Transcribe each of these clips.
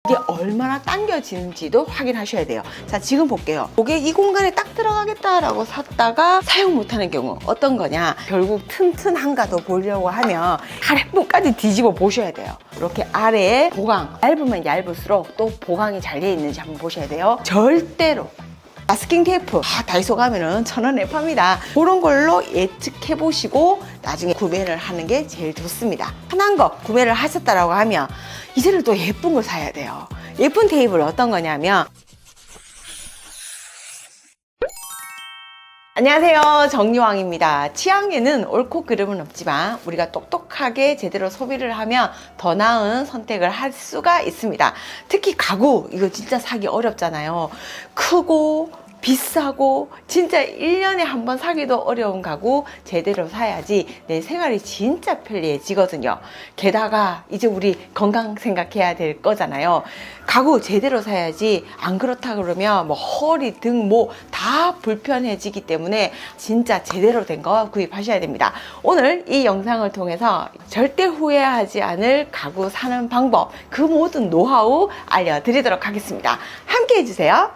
이게 얼마나 당겨지는지도 확인하셔야 돼요. 자, 지금 볼게요. 이게 이 공간에 딱 들어가겠다라고 샀다가 사용 못하는 경우 어떤 거냐, 결국 튼튼한가도 보려고 하면 아랫부분까지 뒤집어 보셔야 돼요. 이렇게 아래에 보강, 얇으면 얇을수록 또 보강이 잘 되어 있는지 한번 보셔야 돼요. 절대로 마스킹 테이프 다이소 가면은 1,000원에 팝니다. 그런 걸로 예측해 보시고 나중에 구매를 하는 게 제일 좋습니다. 편한 거 구매를 하셨다라고 하면 이제는 또 예쁜 걸 사야 돼요. 예쁜 테이블 어떤 거냐면, 안녕하세요, 정리왕입니다. 취향에는 옳고 그름은 없지만 우리가 똑똑하게 제대로 소비를 하면 더 나은 선택을 할 수가 있습니다. 특히 가구, 이거 진짜 사기 어렵잖아요. 크고 비싸고 진짜 1년에 한 번 사기도 어려운 가구 제대로 사야지 내 생활이 진짜 편리해지거든요. 게다가 이제 우리 건강 생각해야 될 거잖아요. 가구 제대로 사야지, 안 그렇다 그러면 뭐 허리, 등, 뭐 다 불편해지기 때문에 진짜 제대로 된 거 구입하셔야 됩니다. 오늘 이 영상을 통해서 절대 후회하지 않을 가구 사는 방법, 그 모든 노하우 알려드리도록 하겠습니다. 함께 해주세요.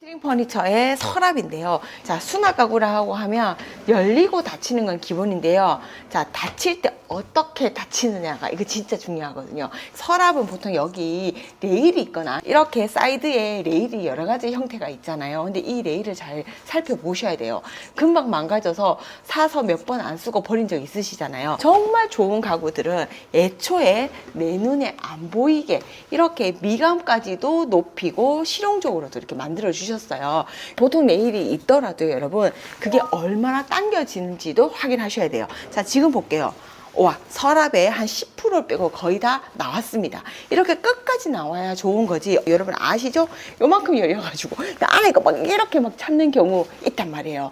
스트링 퍼니처의 서랍인데요. 자, 수납 가구라고 하면 열리고 닫히는 건 기본인데요. 자, 닫힐 때 어떻게 닫히느냐가 이거 진짜 중요하거든요. 서랍은 보통 여기 레일이 있거나 이렇게 사이드에 레일이 여러 가지 형태가 있잖아요. 근데 이 레일을 잘 살펴보셔야 돼요. 금방 망가져서 사서 몇 번 안 쓰고 버린 적 있으시잖아요. 정말 좋은 가구들은 애초에 내 눈에 안 보이게 이렇게 미감까지도 높이고 실용적으로도 이렇게 만들어 주셨어요. 보통 레일이 있더라도 여러분, 그게 얼마나 당겨지는지도 확인하셔야 돼요. 자, 지금 볼게요. 와, 서랍에 한 10% 빼고 거의 다 나왔습니다. 이렇게 끝까지 나와야 좋은 거지. 여러분 아시죠? 요만큼 열려가지고 안에 막 이렇게 막 찾는 경우 있단 말이에요.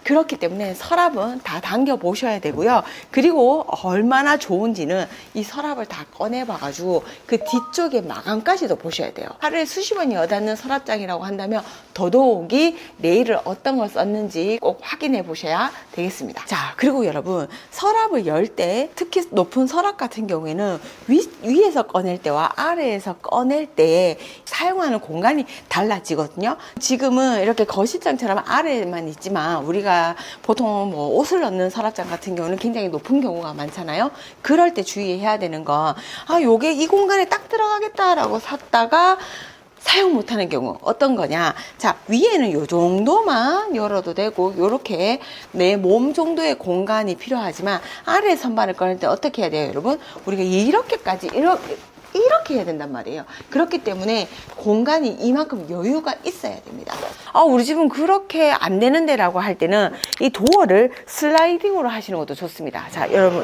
그렇기 때문에 서랍은 다 당겨 보셔야 되고요. 그리고 얼마나 좋은지는 이 서랍을 다 꺼내 봐가지고 그 뒤쪽에 마감까지도 보셔야 돼요. 하루에 수십 원이 와닿는 서랍장이라고 한다면 더더욱이 레일을 어떤 걸 썼는지 꼭 확인해 보셔야 되겠습니다. 자, 그리고 여러분, 서랍을 열 때, 특히 높은 서랍 같은 경우에는 위에서 꺼낼 때와 아래에서 꺼낼 때 사용하는 공간이 달라지거든요. 지금은 이렇게 거실장처럼 아래에만 있지만 우리가 보통 뭐 옷을 넣는 서랍장 같은 경우는 굉장히 높은 경우가 많잖아요. 그럴 때 주의해야 되는 건, 요게 이 공간에 딱 들어가겠다라고 샀다가 사용 못하는 경우 어떤 거냐. 자, 위에는 요 정도만 열어도 되고 요렇게 내 몸 정도의 공간이 필요하지만 아래 선반을 꺼낼 때 어떻게 해야 돼요, 여러분? 우리가 이렇게까지 이렇게 해야 된단 말이에요. 그렇기 때문에 공간이 이만큼 여유가 있어야 됩니다. 우리 집은 그렇게 안 되는데 라고 할 때는 이 도어를 슬라이딩으로 하시는 것도 좋습니다. 자, 여러분,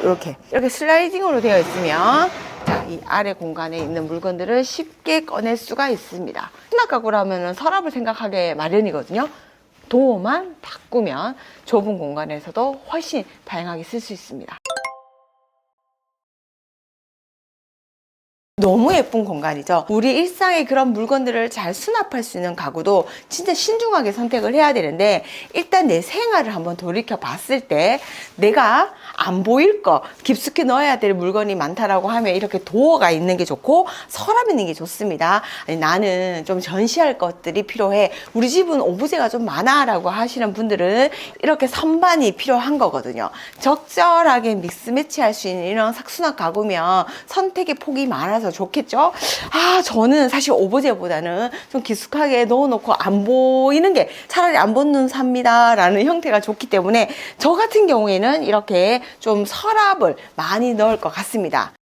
이렇게 슬라이딩으로 되어 있으면, 자, 이 아래 공간에 있는 물건들을 쉽게 꺼낼 수가 있습니다. 수납 가구라면 서랍을 생각하게 마련이거든요. 도어만 바꾸면 좁은 공간에서도 훨씬 다양하게 쓸 수 있습니다. 너무 예쁜 공간이죠. 우리 일상의 그런 물건들을 잘 수납할 수 있는 가구도 진짜 신중하게 선택을 해야 되는데, 일단 내 생활을 한번 돌이켜 봤을 때 내가 안 보일 거, 깊숙이 넣어야 될 물건이 많다라고 하면 이렇게 도어가 있는 게 좋고 서랍 있는 게 좋습니다. 아니, 나는 좀 전시할 것들이 필요해, 우리 집은 오브제가 좀 많아 라고 하시는 분들은 이렇게 선반이 필요한 거거든요. 적절하게 믹스 매치할 수 있는 이런 수납 가구면 선택의 폭이 많아서 좋겠죠. 저는 사실 오브제보다는 좀 깊숙하게 넣어놓고 안 보이는 게 차라리 안 보는 삽니다 라는 형태가 좋기 때문에 저 같은 경우에는 이렇게 좀 서랍을 많이 넣을 것 같습니다.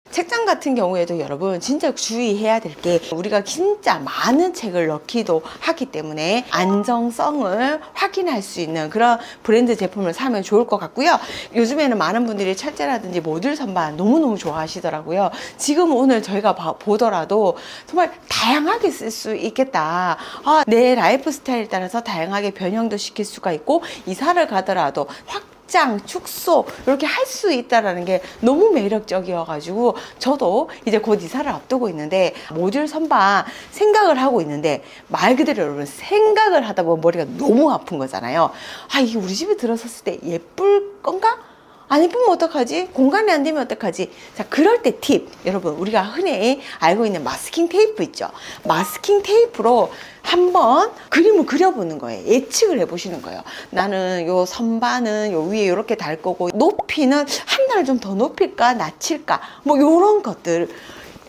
책장 같은 경우에도 여러분 진짜 주의해야 될 게, 우리가 진짜 많은 책을 넣기도 하기 때문에 안정성을 확인할 수 있는 그런 브랜드 제품을 사면 좋을 것 같고요. 요즘에는 많은 분들이 철제라든지 모듈 선반 너무너무 좋아하시더라고요. 지금 오늘 저희가 보더라도 정말 다양하게 쓸 수 있겠다. 내 라이프 스타일에 따라서 다양하게 변형도 시킬 수가 있고, 이사를 가더라도 확장, 축소 이렇게 할 수 있다라는 게 너무 매력적이어가지고 저도 이제 곧 이사를 앞두고 있는데 모듈 선반 생각을 하고 있는데, 말 그대로 여러분 생각을 하다 보면 머리가 너무 아픈 거잖아요. 이게 우리 집에 들어섰을 때 예쁠 건가? 안 예쁘면 어떡하지? 공간이 안 되면 어떡하지? 자, 그럴 때 팁. 여러분, 우리가 흔히 알고 있는 마스킹 테이프 있죠? 마스킹 테이프로 한번 그림을 그려보는 거예요. 예측을 해보시는 거예요. 나는 요 선반은 요 위에 이렇게 달 거고, 높이는 한 달 좀 더 높일까, 낮출까, 뭐 요런 것들.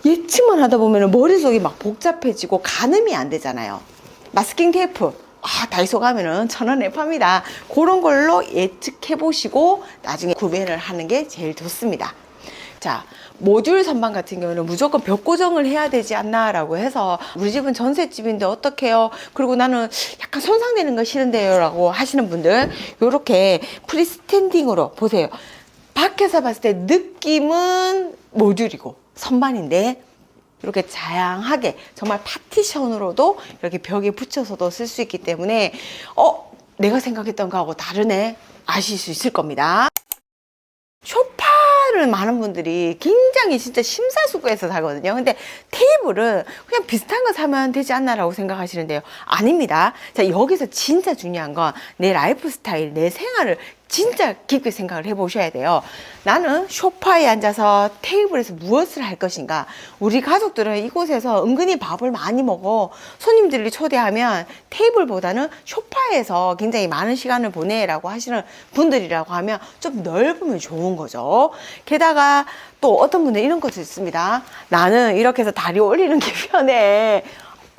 예측만 하다 보면 머릿속이 막 복잡해지고 가늠이 안 되잖아요. 마스킹 테이프. 다이소 가면은 1,000원에 팝니다. 그런 걸로 예측해 보시고 나중에 구매를 하는 게 제일 좋습니다. 자, 모듈 선반 같은 경우는 무조건 벽 고정을 해야 되지 않나 라고 해서 우리 집은 전셋집인데 어떡해요? 그리고 나는 약간 손상되는 거 싫은데요 라고 하시는 분들, 요렇게 프리스탠딩으로 보세요. 밖에서 봤을 때 느낌은 모듈이고 선반인데 이렇게 다양하게 정말 파티션으로도 이렇게 벽에 붙여서도 쓸 수 있기 때문에 내가 생각했던 거하고 다르네 아실 수 있을 겁니다. 소파를 많은 분들이 굉장히 진짜 심사숙고해서 사거든요. 근데 테이블은 그냥 비슷한 거 사면 되지 않나라고 생각하시는데요. 아닙니다. 자, 여기서 진짜 중요한 건 내 라이프 스타일, 내 생활을 진짜 깊게 생각을 해보셔야 돼요. 나는 소파에 앉아서 테이블에서 무엇을 할 것인가? 우리 가족들은 이곳에서 은근히 밥을 많이 먹어. 손님들을 초대하면 테이블보다는 소파에서 굉장히 많은 시간을 보내라고 하시는 분들이라고 하면 좀 넓으면 좋은 거죠. 게다가 또 어떤 분들은 이런 것도 있습니다. 나는 이렇게 해서 다리 올리는 게 편해.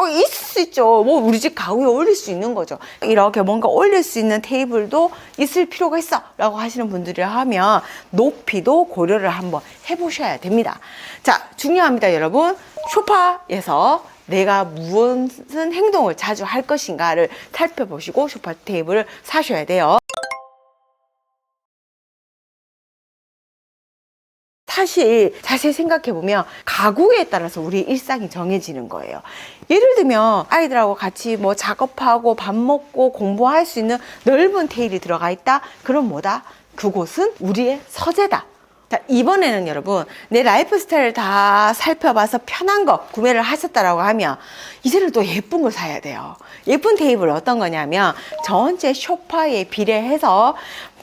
있을 수 있죠. 뭐 우리 집 가구에 올릴 수 있는 거죠. 이렇게 뭔가 올릴 수 있는 테이블도 있을 필요가 있어 라고 하시는 분들이 하면 높이도 고려를 한번 해보셔야 됩니다. 자, 중요합니다 여러분. 소파에서 내가 무슨 행동을 자주 할 것인가를 살펴보시고 소파 테이블을 사셔야 돼요. 사실 자세히 생각해보면 가구에 따라서 우리 일상이 정해지는 거예요. 예를 들면 아이들하고 같이 뭐 작업하고 밥 먹고 공부할 수 있는 넓은 테일이 들어가 있다? 그럼 뭐다? 그곳은 우리의 서재다. 자, 이번에는 여러분 내 라이프 스타일을 다 살펴봐서 편한 거 구매를 하셨다라고 하면 이제는 또 예쁜 걸 사야 돼요. 예쁜 테이블 어떤 거냐면 전체 소파에 비례해서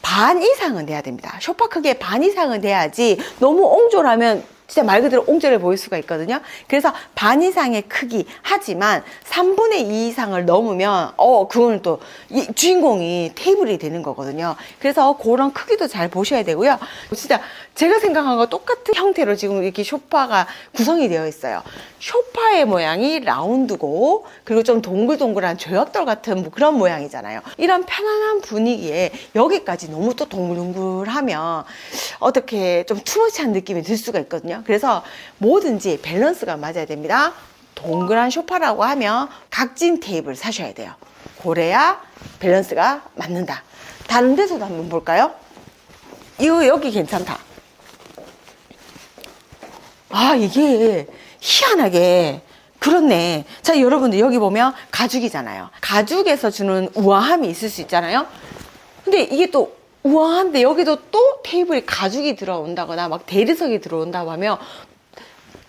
반 이상은 돼야 됩니다. 소파 크기의 반 이상은 돼야지 너무 옹졸하면 진짜 말 그대로 옹졸해 보일 수가 있거든요. 그래서 반 이상의 크기, 하지만 3분의 2 이상을 넘으면 그거는 또 이 주인공이 테이블이 되는 거거든요. 그래서 그런 크기도 잘 보셔야 되고요. 진짜 제가 생각한 거 똑같은 형태로 지금 이렇게 소파가 구성이 되어 있어요. 소파의 모양이 라운드고 그리고 좀 동글동글한 조약돌 같은 뭐 그런 모양이잖아요. 이런 편안한 분위기에 여기까지 너무 또 동글동글하면 어떻게 좀 투머치한 느낌이 들 수가 있거든요. 그래서 뭐든지 밸런스가 맞아야 됩니다. 동그란 소파라고 하면 각진 테이블 사셔야 돼요. 그래야 밸런스가 맞는다. 다른 데서도 한번 볼까요? 여기 괜찮다. 이게 희한하게 그렇네. 자, 여러분들 여기 보면 가죽이잖아요. 가죽에서 주는 우아함이 있을 수 있잖아요. 근데 이게 또 우아한데 여기도 또 테이블이 가죽이 들어온다거나 막 대리석이 들어온다고 하면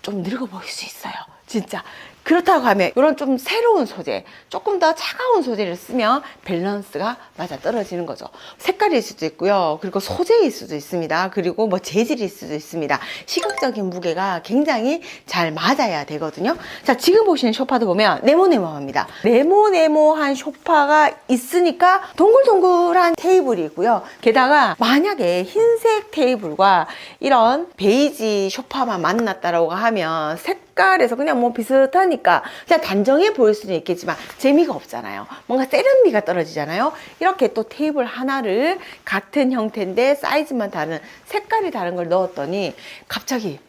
좀 늙어 보일 수 있어요. 진짜. 그렇다고 하면 이런 좀 새로운 소재, 조금 더 차가운 소재를 쓰면 밸런스가 맞아 떨어지는 거죠. 색깔일 수도 있고요. 그리고 소재일 수도 있습니다. 그리고 뭐 재질일 수도 있습니다. 시각적인 무게가 굉장히 잘 맞아야 되거든요. 자, 지금 보시는 소파도 보면 네모네모합니다. 네모네모한 소파가 있으니까 동글동글한 테이블이 있고요. 게다가 만약에 흰색 테이블과 이런 베이지 소파만 만났다라고 하면 색깔에서 그냥 뭐 비슷하니까 그냥 단정해 보일 수는 있겠지만 재미가 없잖아요. 뭔가 세련미가 떨어지잖아요. 이렇게 또 테이블 하나를 같은 형태인데 사이즈만 다른, 색깔이 다른 걸 넣었더니 갑자기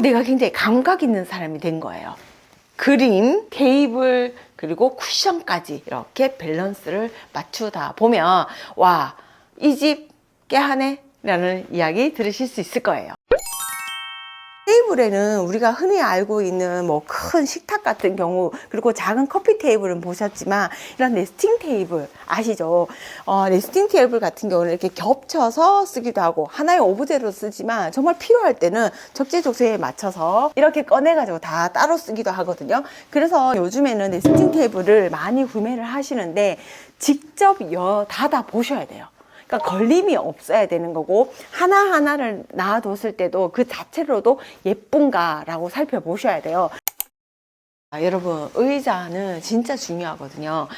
내가 굉장히 감각 있는 사람이 된 거예요. 그림, 테이블, 그리고 쿠션까지 이렇게 밸런스를 맞추다 보면 와, 이 집 깨하네 라는 이야기 들으실 수 있을 거예요. 테이블에는 우리가 흔히 알고 있는 뭐 큰 식탁 같은 경우, 그리고 작은 커피 테이블은 보셨지만 이런 네스팅 테이블 아시죠? 네스팅 테이블 같은 경우는 이렇게 겹쳐서 쓰기도 하고 하나의 오브제로 쓰지만 정말 필요할 때는 적재적소에 맞춰서 이렇게 꺼내가지고 다 따로 쓰기도 하거든요. 그래서 요즘에는 네스팅 테이블을 많이 구매를 하시는데 직접 닫아 보셔야 돼요. 그러니까 걸림이 없어야 되는 거고, 하나하나를 놔뒀을 때도 그 자체로도 예쁜가라고 살펴보셔야 돼요. 여러분, 의자는 진짜 중요하거든요.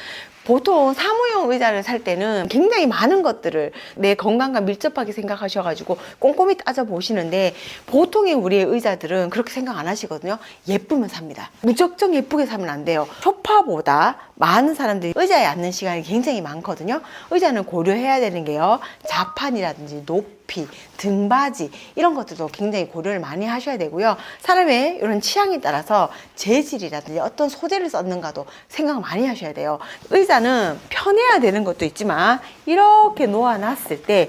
보통 사무용 의자를 살 때는 굉장히 많은 것들을 내 건강과 밀접하게 생각하셔가지고 꼼꼼히 따져보시는데, 보통의 우리의 의자들은 그렇게 생각 안 하시거든요. 예쁘면 삽니다. 무작정 예쁘게 사면 안 돼요. 소파보다 많은 사람들이 의자에 앉는 시간이 굉장히 많거든요. 의자는 고려해야 되는 게요, 자판이라든지 높이, 등받이 이런 것들도 굉장히 고려를 많이 하셔야 되고요. 사람의 이런 취향에 따라서 재질이라든지 어떤 소재를 썼는가도 생각 많이 하셔야 돼요. 의자는 편해야 되는 것도 있지만 이렇게 놓아놨을 때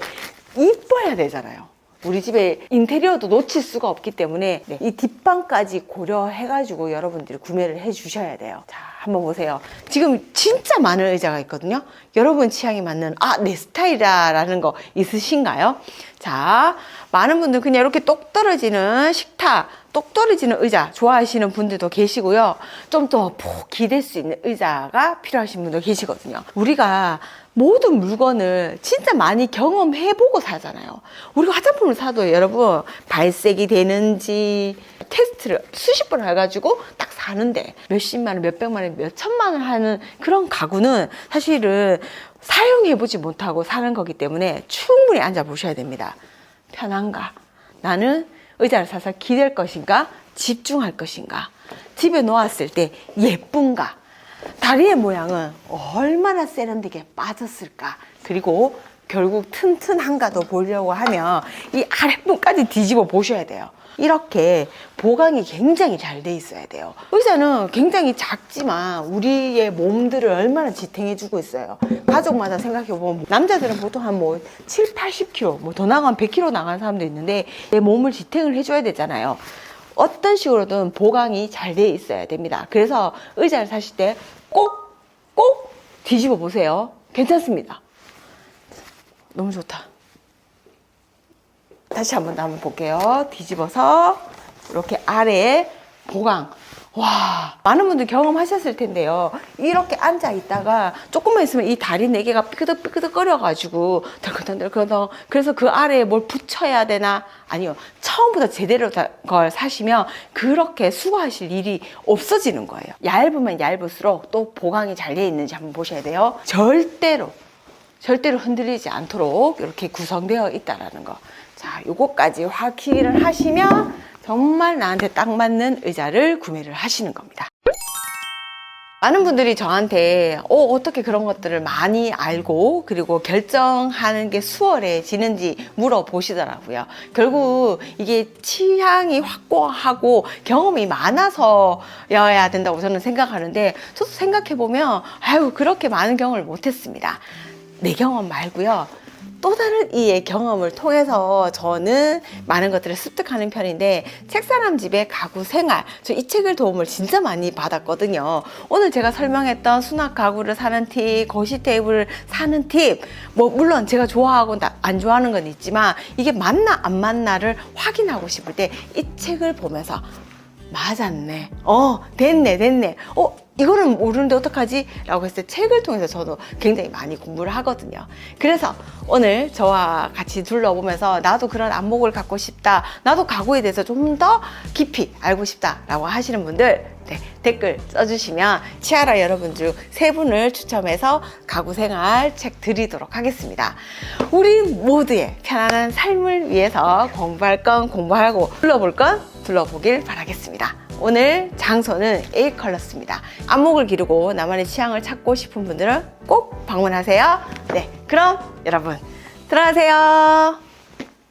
이뻐야 되잖아요. 우리 집에 인테리어도 놓칠 수가 없기 때문에 이 뒷방까지 고려해가지고 여러분들이 구매를 해 주셔야 돼요. 자, 한번 보세요. 지금 진짜 많은 의자가 있거든요. 여러분 취향에 맞는, 내 스타일이라는 거 있으신가요? 자, 많은 분들 그냥 이렇게 똑 떨어지는 식탁, 똑 떨어지는 의자 좋아하시는 분들도 계시고요. 좀 더 푹 기댈 수 있는 의자가 필요하신 분도 계시거든요. 우리가 모든 물건을 진짜 많이 경험해보고 사잖아요. 우리가 화장품을 사도 여러분, 발색이 되는지 테스트를 수십 번 해가지고 딱 사는데, 몇십만 원, 몇백만 원, 몇천만 원 하는 그런 가구는 사실은 사용해보지 못하고 사는 거기 때문에 충분히 앉아보셔야 됩니다. 편한가? 나는 의자를 사서 기댈 것인가? 집중할 것인가? 집에 놓았을 때 예쁜가? 다리의 모양은 얼마나 세련되게 빠졌을까? 그리고 결국 튼튼한가도 보려고 하면 이 아랫부분까지 뒤집어 보셔야 돼요. 이렇게 보강이 굉장히 잘 돼 있어야 돼요. 의자는 굉장히 작지만 우리의 몸들을 얼마나 지탱해 주고 있어요. 가족마다 생각해 보면 남자들은 보통 한 7, 80kg, 더 나가면 100kg 나가는 사람도 있는데 내 몸을 지탱을 해줘야 되잖아요. 어떤 식으로든 보강이 잘 돼 있어야 됩니다. 그래서 의자를 사실 때 꼭 뒤집어 보세요. 괜찮습니다. 너무 좋다. 다시 한 번 더 한번 볼게요. 뒤집어서 이렇게 아래에 보강. 와, 많은 분들 경험하셨을 텐데요. 이렇게 앉아 있다가 조금만 있으면 이 다리 4개가 삐그덕삐그덕 거려가지고 덜컹덜컹. 그래서 그 아래에 뭘 붙여야 되나? 아니요. 처음부터 제대로 걸 사시면 그렇게 수고하실 일이 없어지는 거예요. 얇으면 얇을수록 또 보강이 잘 되어 있는지 한번 보셔야 돼요. 절대로 흔들리지 않도록 이렇게 구성되어 있다라는 거. 자, 요거까지 확인을 하시면 정말 나한테 딱 맞는 의자를 구매를 하시는 겁니다. 많은 분들이 저한테 어떻게 그런 것들을 많이 알고 그리고 결정하는 게 수월해지는지 물어보시더라고요. 결국 이게 취향이 확고하고 경험이 많아서여야 된다고 저는 생각하는데, 저도 생각해보면 그렇게 많은 경험을 못했습니다. 내 경험 말고요, 또 다른 이의 경험을 통해서 저는 많은 것들을 습득하는 편인데, 책사람 집의 가구 생활, 저 이 책을 도움을 진짜 많이 받았거든요. 오늘 제가 설명했던 수납 가구를 사는 팁, 거실 테이블을 사는 팁, 물론 제가 좋아하고 안 좋아하는 건 있지만 이게 맞나 안 맞나를 확인하고 싶을 때 이 책을 보면서 맞았네, 됐네, 이거는 모르는데 어떡하지? 라고 했을 때 책을 통해서 저도 굉장히 많이 공부를 하거든요. 그래서 오늘 저와 같이 둘러보면서 나도 그런 안목을 갖고 싶다, 나도 가구에 대해서 좀 더 깊이 알고 싶다 라고 하시는 분들, 댓글 써주시면 치아라 여러분 중 3분을 추첨해서 가구 생활 책 드리도록 하겠습니다. 우리 모두의 편안한 삶을 위해서 공부할 건 공부하고 둘러볼 건 둘러보길 바라겠습니다. 오늘 장소는 A컬러스입니다. 안목을 기르고 나만의 취향을 찾고 싶은 분들은 꼭 방문하세요. 그럼 여러분 들어가세요.